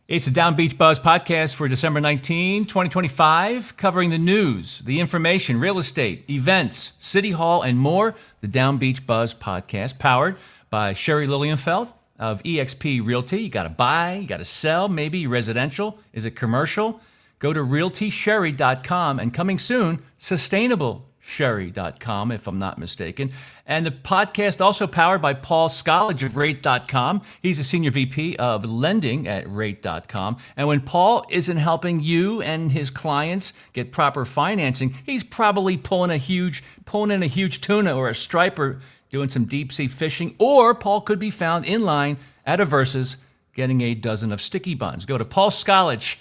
It's the Down Beach Buzz podcast for December 19, 2025, covering the news, the information, real estate, events, City Hall, and more. The Down Beach Buzz podcast, powered by Sherry Lilienfeld of eXp Realty. You got to buy, you got to sell, maybe residential. Is it commercial? Go to realtysherry.com, and coming soon, sustainablesherry.com, if I'm not mistaken. And the podcast also powered by Paul Scollage of rate.com. He's a senior VP of lending at rate.com. And when Paul isn't helping you and his clients get proper financing, he's probably pulling in a huge tuna or a striper, doing some deep sea fishing, or Paul could be found in line at a Versus getting a dozen of sticky buns. Go to Paul Scollage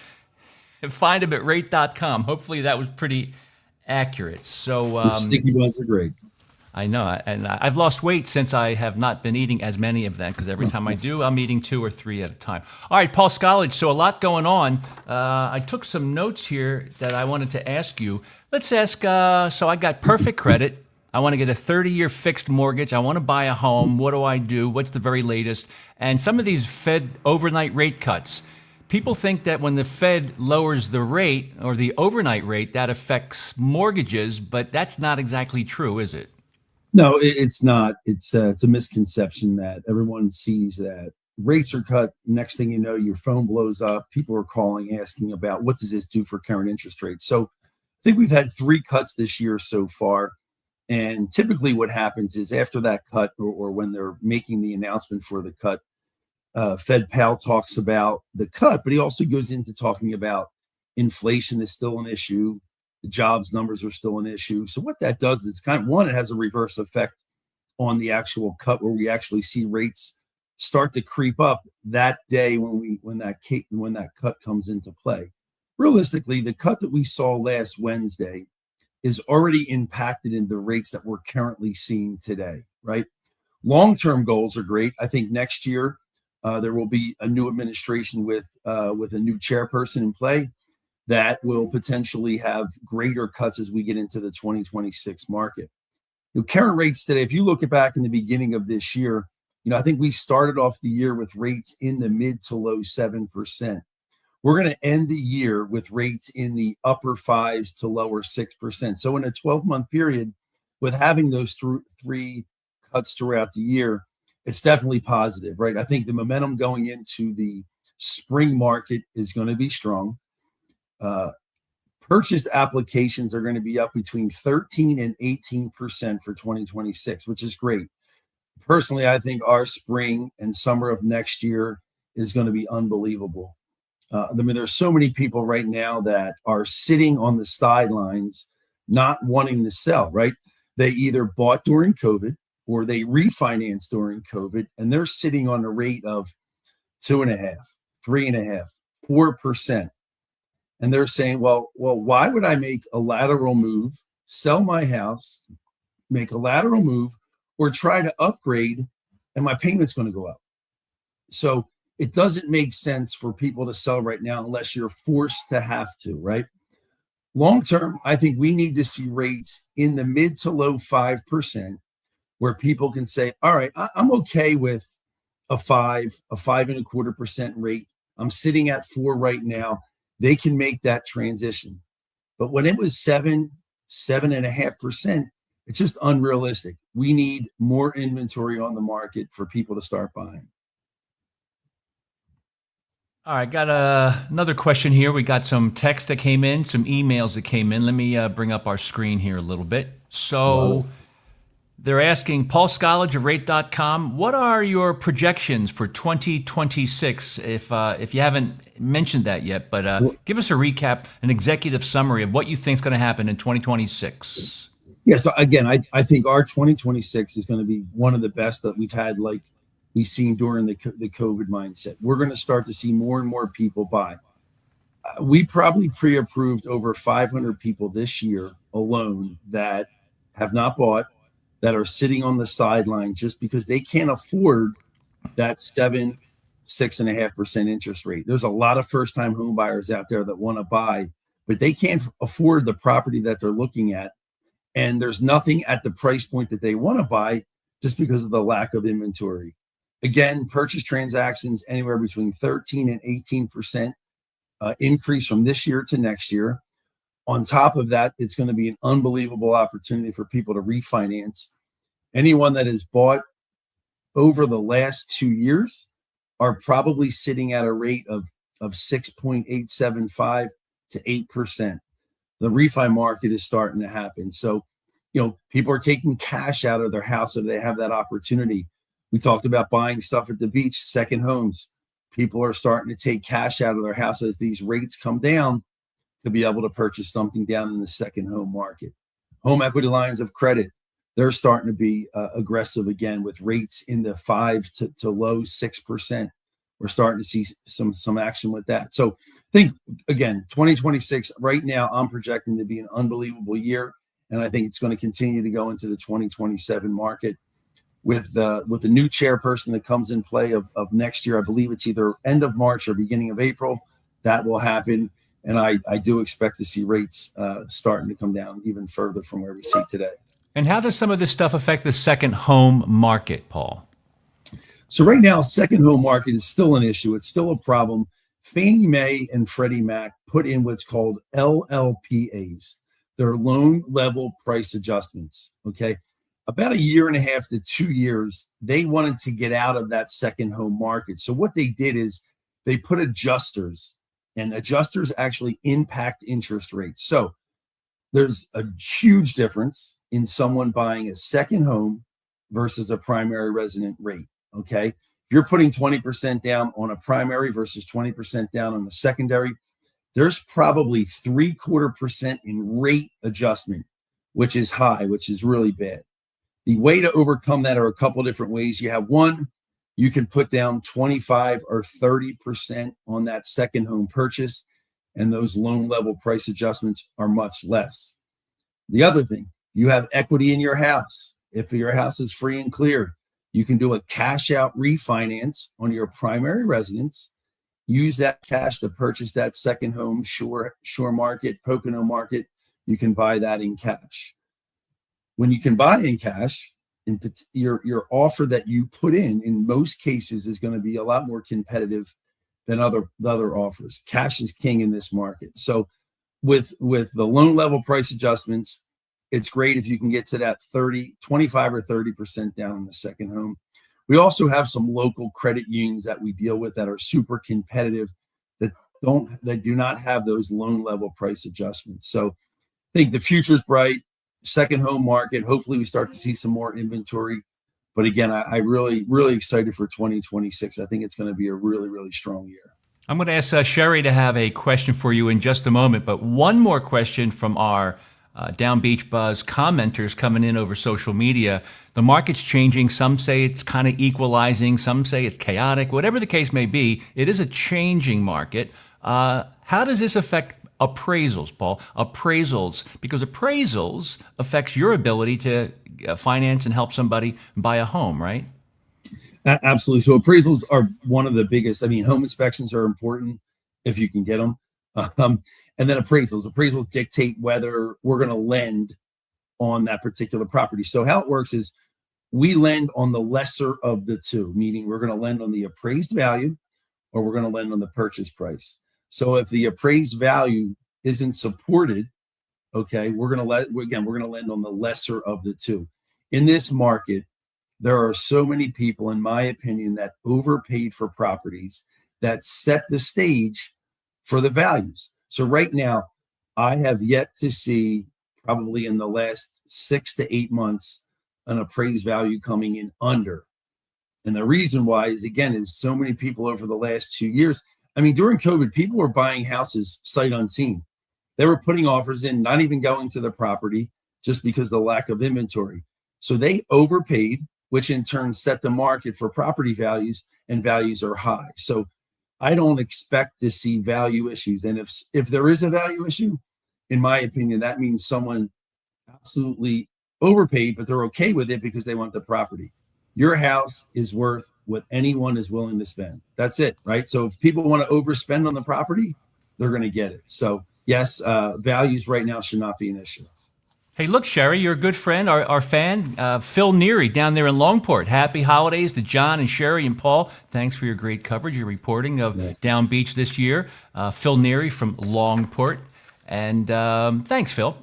and find him at rate.com. Hopefully that was pretty accurate. So sticky buns are great. I know, and I've lost weight since I have not been eating as many of them, because every time I do, I'm eating 2 or 3 at a time. All right, Paul Scollage, so a lot going on. I took some notes here that I wanted to ask you. Let's ask, so I got perfect credit. I want to get a 30-year fixed mortgage. I want to buy a home. What do I do? What's the very latest? And some of these Fed overnight rate cuts. People think that when the Fed lowers the rate or the overnight rate, that affects mortgages, but that's not exactly true, is it? No, it's not. It's a misconception that everyone sees that rates are cut. Next thing you know, your phone blows up. People are calling, asking about what does this do for current interest rates. So I think we've had 3 cuts this year so far. And typically what happens is after that cut or when they're making the announcement for the cut, Fed Powell talks about the cut, but he also goes into talking about inflation is still an issue. The jobs numbers are still an issue. So what that does is kind of, one, it has a reverse effect on the actual cut, where we actually see rates start to creep up that day when that cut comes into play. Realistically, the cut that we saw last Wednesday is already impacted in the rates that we're currently seeing today, right? Long-term goals are great. I think next year there will be a new administration with a new chairperson in play that will potentially have greater cuts as we get into the 2026 market. Current rates today, if you look back in the beginning of this year, I think we started off the year with rates in the mid to low 7%. We're going to end the year with rates in the upper 5s to lower 6%. So in a 12-month period, with having those 3 cuts throughout the year, it's definitely positive, right? I think the momentum going into the spring market is going to be strong. Purchase applications are going to be up between 13 and 18% for 2026, which is great. Personally, I think our spring and summer of next year is going to be unbelievable. There's so many people right now that are sitting on the sidelines, not wanting to sell, right? They either bought during COVID or they refinanced during COVID, and they're sitting on a rate of 2.5%, 3.5%, 4%. And they're saying, well, why would I make a lateral move, sell my house, make a lateral move, or try to upgrade, and my payment's going to go up? So it doesn't make sense for people to sell right now unless you're forced to have to, right? Long term, I think we need to see rates in the mid to low 5%, where people can say, all right, I'm okay with a 5.25% rate. I'm sitting at 4 right now. They can make that transition. But when it was 7.5%, it's just unrealistic. We need more inventory on the market for people to start buying. All right, got another question here. We got some text that came in, some emails that came in. Let me bring up our screen here a little bit. So they're asking, Paul Scollage of rate.com, what are your projections for 2026? If you haven't mentioned that yet, but give us a recap, an executive summary of what you think is going to happen in 2026. Yeah, so again, I think our 2026 is going to be one of the best that we've had, like we've seen during the COVID mindset. We're going to start to see more and more people buy. We probably pre-approved over 500 people this year alone that have not bought, that are sitting on the sideline just because they can't afford that 6.5% interest rate. There's a lot of first-time home buyers out there that want to buy, but they can't afford the property that they're looking at. And there's nothing at the price point that they want to buy just because of the lack of inventory. Again, purchase transactions anywhere between 13 and 18% increase from this year to next year. On top of that, it's going to be an unbelievable opportunity for people to refinance. Anyone that has bought over the last 2 years are probably sitting at a rate of 6.875 to 8%. The refi market is starting to happen. So, people are taking cash out of their house if they have that opportunity. We talked about buying stuff at the beach, second homes. People are starting to take cash out of their house as these rates come down to be able to purchase something down in the second home market. Home equity lines of credit, they're starting to be aggressive again with rates in the 5 to low 6%. We're starting to see some action with that. So I think, again, 2026, right now, I'm projecting to be an unbelievable year. And I think it's going to continue to go into the 2027 market with the new chairperson that comes in play of next year. I believe it's either end of March or beginning of April. That will happen. And I do expect to see rates starting to come down even further from where we see today. And how does some of this stuff affect the second home market, Paul? So right now, second home market is still an issue. It's still a problem. Fannie Mae and Freddie Mac put in what's called LLPAs. They're loan level price adjustments. Okay. About 1.5 to 2 years, they wanted to get out of that second home market. So what they did is they put adjusters, and adjusters actually impact interest rates. So there's a huge difference in someone buying a second home versus a primary resident rate. Okay. If you're putting 20% down on a primary versus 20% down on the secondary, there's probably 0.75% in rate adjustment, which is high, which is really bad. The way to overcome that are a couple of different ways. You have one, you can put down 25 or 30% on that second home purchase, and those loan level price adjustments are much less. The other thing, you have equity in your house. If your house is free and clear, you can do a cash out refinance on your primary residence, use that cash to purchase that second home, Shore Market, Pocono Market. You can buy that in cash. When you can buy in cash, your offer that you put in most cases, is going to be a lot more competitive than other offers. Cash is king in this market. So with the loan level price adjustments, it's great if you can get to that 25 or 30% down on the second home. We also have some local credit unions that we deal with that are super competitive that do not have those loan level price adjustments. So I think the future's bright. Second home market. Hopefully we start to see some more inventory. But again, I really, really excited for 2026. I think it's going to be a really, really strong year. I'm going to ask Sherry to have a question for you in just a moment, but one more question from our Down Beach Buzz commenters coming in over social media. The market's changing. Some say it's kind of equalizing. Some say it's chaotic. Whatever the case may be, it is a changing market. How does this affect appraisals, Paul? Appraisals, because appraisals affects your ability to finance and help somebody buy a home, right? Absolutely. So appraisals are one of the biggest. I mean, home inspections are important if you can get them. And then appraisals dictate whether we're going to lend on that particular property. So how it works is we lend on the lesser of the two, meaning we're going to lend on the appraised value or we're going to lend on the purchase price. So if the appraised value isn't supported, okay, we're going to lend on the lesser of the two. In this market, there are so many people, in my opinion, that overpaid for properties that set the stage for the values. So right now, I have yet to see, probably in the last 6 to 8 months, an appraised value coming in under. And the reason why is so many people over the last 2 years. I mean, during COVID, people were buying houses sight unseen. They were putting offers in, not even going to the property, just because of the lack of inventory. So they overpaid, which in turn set the market for property values, and values are high. So I don't expect to see value issues. And if there is a value issue, in my opinion, that means someone absolutely overpaid, but they're okay with it because they want the property. Your house is worth what anyone is willing to spend. That's it, right? So if people want to overspend on the property, they're going to get it. So yes, values right now should not be an issue. Hey, look, Sherry, you're a good friend, our fan, Phil Neary down there in Longport. Happy holidays to John and Sherry and Paul. Thanks for your great coverage, your reporting of Yes. Down Beach this year. Phil Neary from Longport. And thanks, Phil.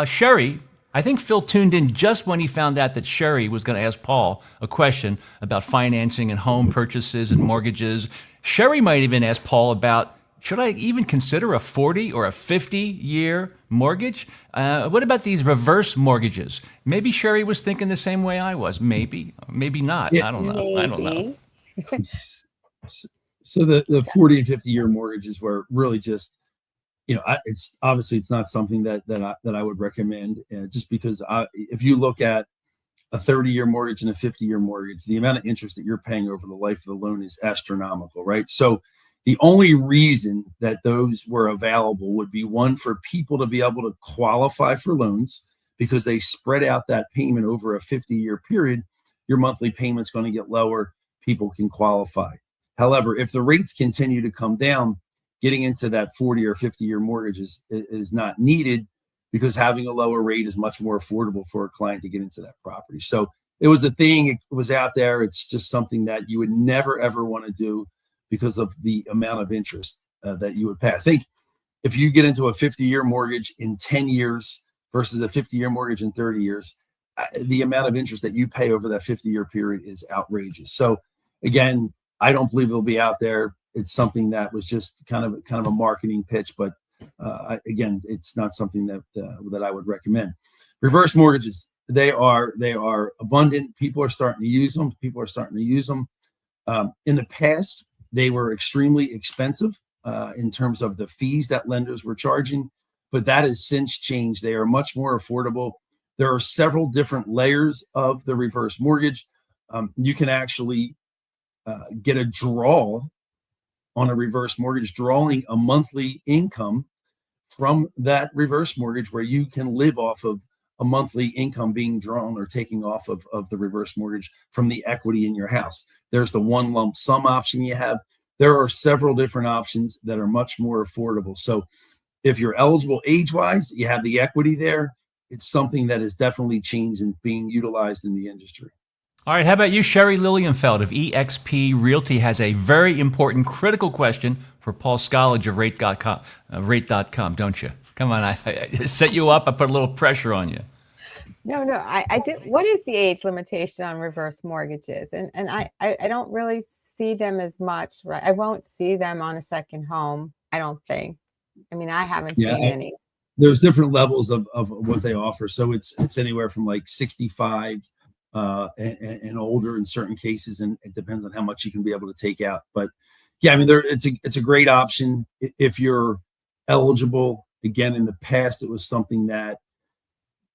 Sherry, I think Phil tuned in just when he found out that Sherry was going to ask Paul a question about financing and home purchases and mortgages. Sherry might even ask Paul about, should I even consider a 40 or a 50-year mortgage? What about these reverse mortgages? Maybe Sherry was thinking the same way I was. Maybe, maybe not. Yeah. I don't know. I don't know. So the 40 and 50-year mortgages were really just, it's obviously it's not something that I would recommend, just because if you look at a 30-year mortgage and a 50-year mortgage, the amount of interest that you're paying over the life of the loan is astronomical, right? So the only reason that those were available would be, one, for people to be able to qualify for loans, because they spread out that payment over a 50-year period. Your monthly payment's going to get lower. People can qualify. However, if the rates continue to come down, getting into that 40 or 50-year mortgage is not needed, because having a lower rate is much more affordable for a client to get into that property. So it was a thing. It was out there. It's just something that you would never, ever want to do, because of the amount of interest that you would pay. I think if you get into a 50-year mortgage in 10 years versus a 50-year mortgage in 30 years, the amount of interest that you pay over that 50-year period is outrageous. So again, I don't believe they'll be out there. It's something that was just kind of a marketing pitch, but again, it's not something that I would recommend. Reverse mortgages, they are abundant. People are starting to use them. In the past, they were extremely expensive in terms of the fees that lenders were charging, but that has since changed. They are much more affordable. There are several different layers of the reverse mortgage. You can actually get a draw on a reverse mortgage, drawing a monthly income from that reverse mortgage, where you can live off of a monthly income being drawn or taking off of the reverse mortgage from the equity in your house. There's the one lump sum option you have. There are several different options that are much more affordable. So if you're eligible age-wise, you have the equity there. It's something that is definitely changed and being utilized in the industry. All right, how about you, Sherry Lilienfeld of eXp Realty has a very important, critical question for Paul Scollage of Rate.com, don't you? Come on, I set you up. I put a little pressure on you. No, I did. What is the age limitation on reverse mortgages? And I don't really see them as much, right? I won't see them on a second home, I don't think. I mean, I haven't seen any. There's different levels of what they offer. So it's anywhere from like 65 and older in certain cases, and it depends on how much you can be able to take out. But yeah, I mean, it's a great option if you're eligible. Again, in the past, it was something that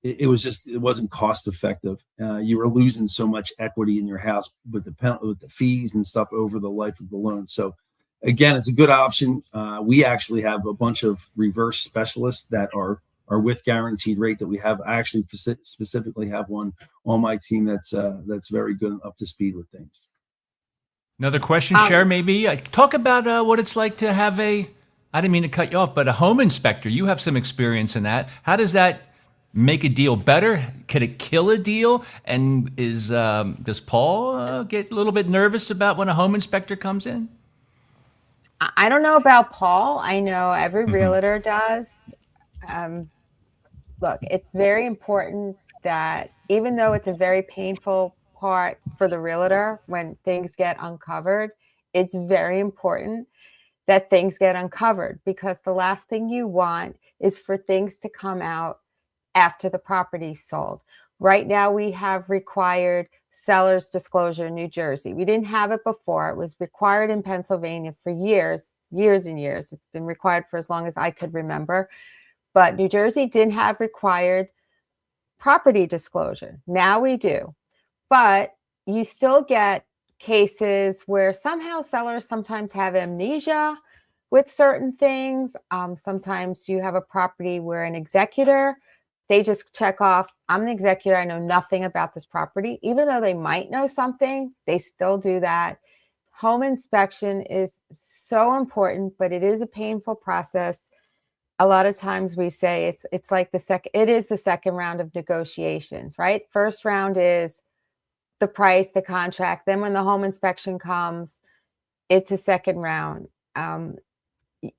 it wasn't cost effective. You were losing so much equity in your house with the fees and stuff over the life of the loan. So again, it's a good option. We actually have a bunch of reverse specialists that are with Guaranteed Rate that we have. I actually specifically have one on my team that's very good and up to speed with things. Another question, Cher, maybe talk about what it's like to have I didn't mean to cut you off, but a home inspector. You have some experience in that. How does that make a deal better? Could it kill a deal? And does Paul get a little bit nervous about when a home inspector comes in? I don't know about Paul. I know every realtor does. Look, it's very important that even though it's a very painful part for the realtor when things get uncovered, it's very important that things get uncovered, because the last thing you want is for things to come out after the property's sold. Right now, we have required seller's disclosure in New Jersey. We didn't have it before. It was required in Pennsylvania for years and years. It's been required for as long as I could remember. But New Jersey didn't have required property disclosure. Now we do. But you still get cases where somehow sellers sometimes have amnesia with certain things. Sometimes you have a property where an executor, they just check off, I'm an executor, I know nothing about this property. Even though they might know something, they still do that. Home inspection is so important, but it is a painful process. a lot of times we say it's like it is the second round of negotiations, right? First round is the price, the contract. Then when the home inspection comes, it's a second round.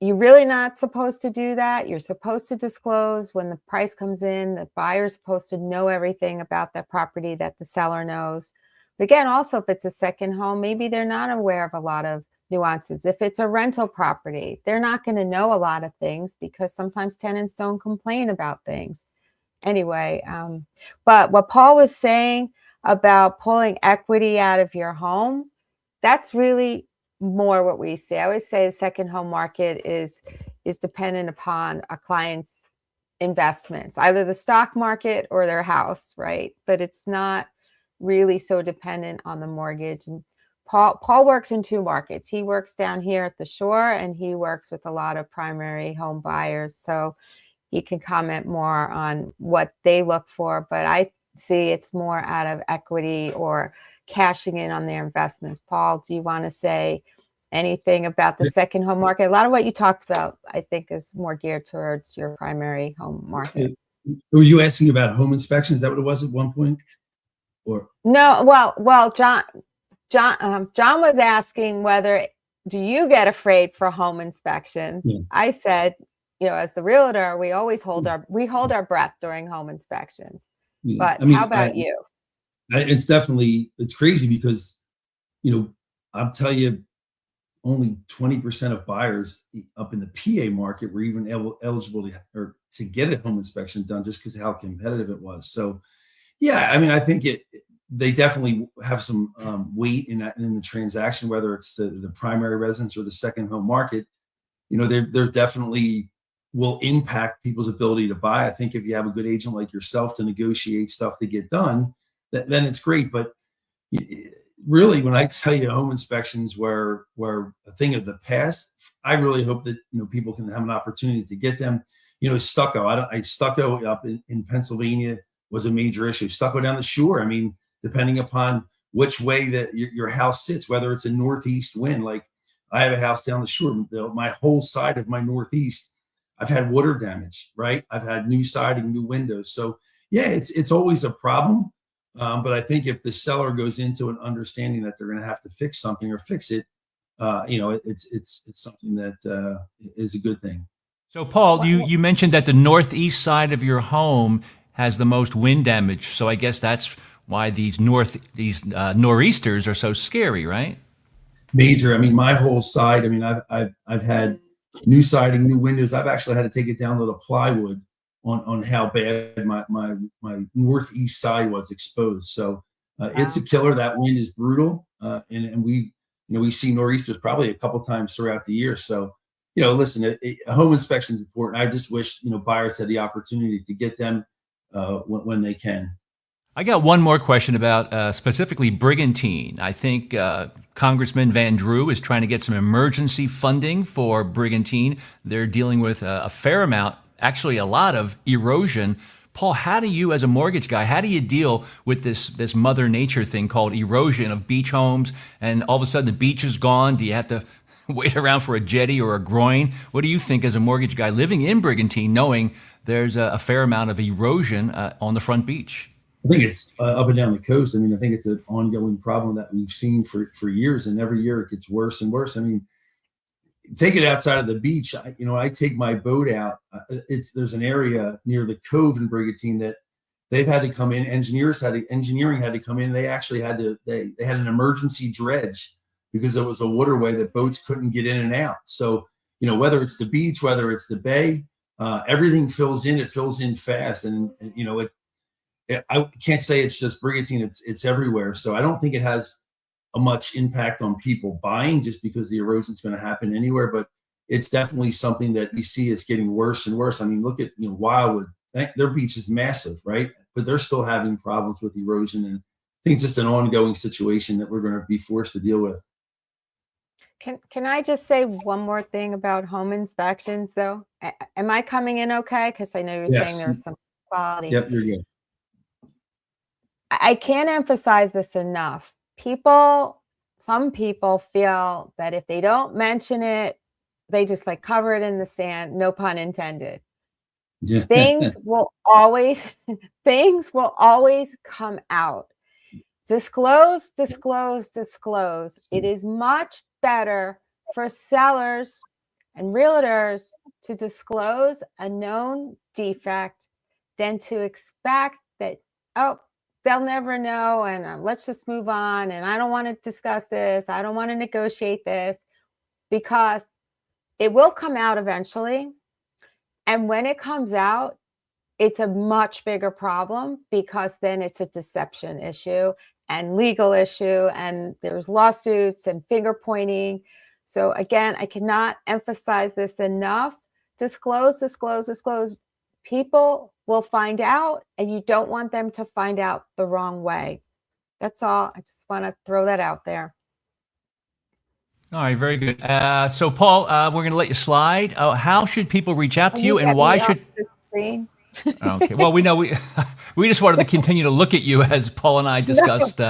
You're really not supposed to do that. You're supposed to disclose when the price comes in. The buyer's supposed to know everything about that property that the seller knows. But again, also, if it's a second home, maybe they're not aware of a lot of nuances. If it's a rental property, they're not going to know a lot of things because sometimes tenants don't complain about things. Anyway, but what Paul was saying about pulling equity out of your home, that's really more what we say. I always say the second home market is dependent upon a client's investments, either the stock market or their house, right? But it's not really so dependent on the mortgage. And Paul works in two markets. He works down here at the shore, and he works with a lot of primary home buyers. So he can comment more on what they look for, but I see it's more out of equity or cashing in on their investments. Paul, do you want to say anything about the second home market? A lot of what you talked about, I think, is more geared towards your primary home market. Were you asking about home inspections? Is that what it was at one point? Or no? Well, John was asking do you get afraid for home inspections? Yeah. I said, as the realtor, we always hold our breath during home inspections. Yeah. But I mean, how about you? It's crazy because, I'll tell you, only 20% of buyers up in the PA market were even eligible to get a home inspection done just because of how competitive it was. So, yeah, I mean, I think they definitely have some weight in the transaction, whether it's the primary residence or the second home market. They're definitely will impact people's ability to buy. I think if you have a good agent like yourself to negotiate stuff to get done, then it's great. But really, when I tell you home inspections were a thing of the past, I really hope that people can have an opportunity to get them. Stucco. Stucco up in Pennsylvania was a major issue. Stucco down the shore. I mean, depending upon which way that your house sits, whether it's a northeast wind, like I have a house down the shore, my whole side of my northeast, I've had water damage, right? I've had new siding, new windows. So yeah, it's always a problem. But I think if the seller goes into an understanding that they're going to have to fix something or fix it, it's something that is a good thing. So Paul, you mentioned that the northeast side of your home has the most wind damage. So I guess that's why these nor'easters are so scary, right? Major. I mean, my whole side. I mean, I've had new siding, new windows. I've actually had to take it down to the plywood on how bad my northeast side was exposed. So it's a killer. That wind is brutal, and we see nor'easters probably a couple times throughout the year. So listen, a home inspection is important. I just wish buyers had the opportunity to get them when they can. I got one more question about specifically Brigantine. I think Congressman Van Drew is trying to get some emergency funding for Brigantine. They're dealing with a fair amount, actually a lot of erosion. Paul, how do you, as a mortgage guy, how do you deal with this mother nature thing called erosion of beach homes, and all of a sudden the beach is gone? Do you have to wait around for a jetty or a groin? What do you think as a mortgage guy living in Brigantine, knowing there's a fair amount of erosion on the front beach? I think it's up and down the coast. I mean, I think it's an ongoing problem that we've seen for years, and every year it gets worse and worse. I mean, take it outside of the beach. I take my boat out. There's an area near the cove in Brigantine that they've had to come in. Engineering had to come in. They actually had they had an emergency dredge because it was a waterway that boats couldn't get in and out. So, whether it's the beach, whether it's the bay, everything fills in. It fills in fast, and I can't say it's just Brigantine. It's everywhere. So I don't think it has a much impact on people buying just because the erosion is going to happen anywhere. But it's definitely something that we see is getting worse and worse. I mean, look at Wildwood. Their beach is massive, right? But they're still having problems with erosion, and I think it's just an ongoing situation that we're going to be forced to deal with. Can I just say one more thing about home inspections, though? Am I coming in okay? Because I know you're saying there's some quality. Yep, you're good. I can't emphasize this enough. Some people feel that if they don't mention it, they just like cover it in the sand, no pun intended. Yeah. Things will always things will always come out. Disclose, disclose, disclose. It is much better for sellers and realtors to disclose a known defect than to expect that, oh, they'll never know, and let's just move on, and I don't want to discuss this, I don't want to negotiate this, because it will come out eventually. And when it comes out, it's a much bigger problem, because then it's a deception issue and legal issue, and there's lawsuits and finger pointing. So again, I cannot emphasize this enough. Disclose, disclose, disclose. People will find out, and you don't want them to find out the wrong way. That's all. I just want to throw that out there. All right, very good. So, Paul, we're going to let you slide. How should people reach out to you, and why should? Okay. Well, we know we just wanted to continue to look at you as Paul and I discussed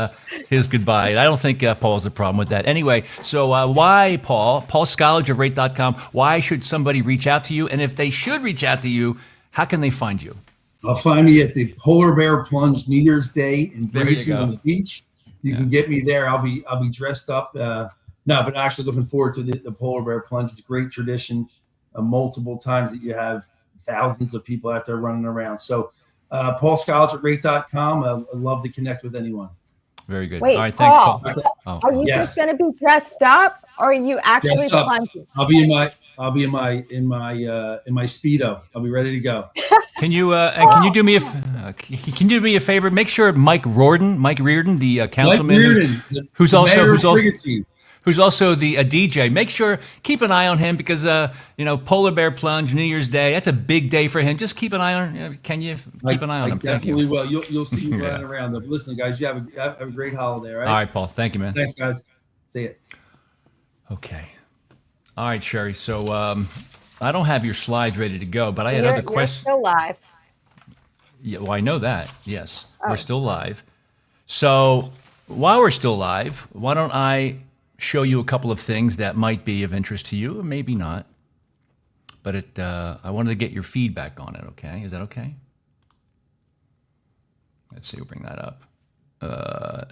his goodbye. I don't think Paul has a problem with that. Anyway, so why, Paul? Paul Scollage of Rate.com. Why should somebody reach out to you? And if they should reach out to you, how can they find you? Find me at the Polar Bear Plunge New Year's Day in Bradenton on the beach. You can get me there. I'll be dressed up. No, but actually looking forward to the Polar Bear Plunge. It's a great tradition. Multiple times that you have thousands of people out there running around. So Paul Scollage at Rate.com. I'd love to connect with anyone. Very good. Wait, all right, thanks, Paul. Oh. Are you just going to be dressed up, or are you actually plunging? I'll be in my Speedo. I'll be ready to go. Can you can you do me a favor? Make sure Mike Reardon, the councilman, who's also the DJ. Make sure, keep an eye on him, because Polar Bear Plunge, New Year's Day, that's a big day for him. Just keep an eye on. Can you keep an eye on him? Definitely will. You'll see me running around. But listen, guys, you have a great holiday. All right. All right, Paul. Thank you, man. Thanks, guys. See you. Okay. All right, Sherry. So I don't have your slides ready to go, but I had other questions. You're still live. Yeah, well, I know that. Yes, we're still live. So while we're still live, why don't I show you a couple of things that might be of interest to you, or maybe not. But I wanted to get your feedback on it, okay? Is that okay? Let's see, we'll bring that up.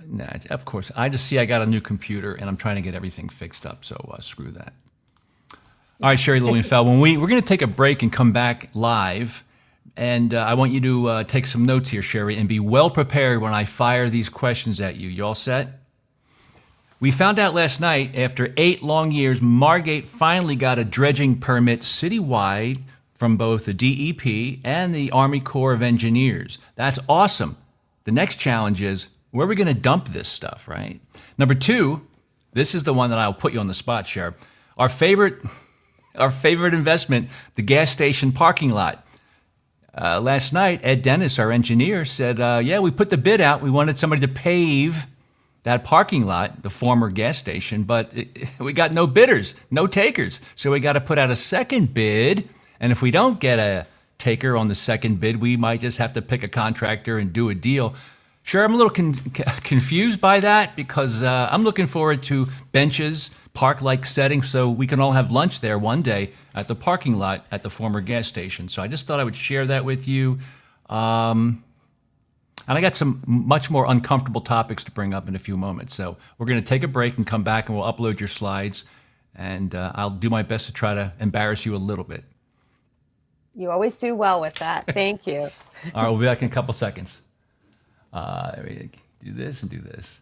Nah, of course, I just see I got a new computer, and I'm trying to get everything fixed up, so screw that. All right, Sherry Lilienfeld, we're going to take a break and come back live, and I want you to take some notes here, Sherry, and be well prepared when I fire these questions at you. You all set? We found out last night, after 8 long years, Margate finally got a dredging permit citywide from both the DEP and the Army Corps of Engineers. That's awesome. The next challenge is, where are we going to dump this stuff, right? Number 2, this is the one that I'll put you on the spot, Sheriff. Our favorite investment, the gas station parking lot. Last night, Ed Dennis, our engineer, said, yeah, we put the bid out. We wanted somebody to pave that parking lot, the former gas station, but we got no bidders, no takers. So we got to put out a second bid. And if we don't get a taker on the second bid, we might just have to pick a contractor and do a deal. Sure, I'm a little confused by that, because I'm looking forward to benches, park-like settings, so we can all have lunch there one day at the parking lot at the former gas station. So I just thought I would share that with you. And I got some much more uncomfortable topics to bring up in a few moments. So we're going to take a break and come back, and we'll upload your slides. And I'll do my best to try to embarrass you a little bit. You always do well with that. Thank you. All right, we'll be back in a couple seconds. Do this and do this.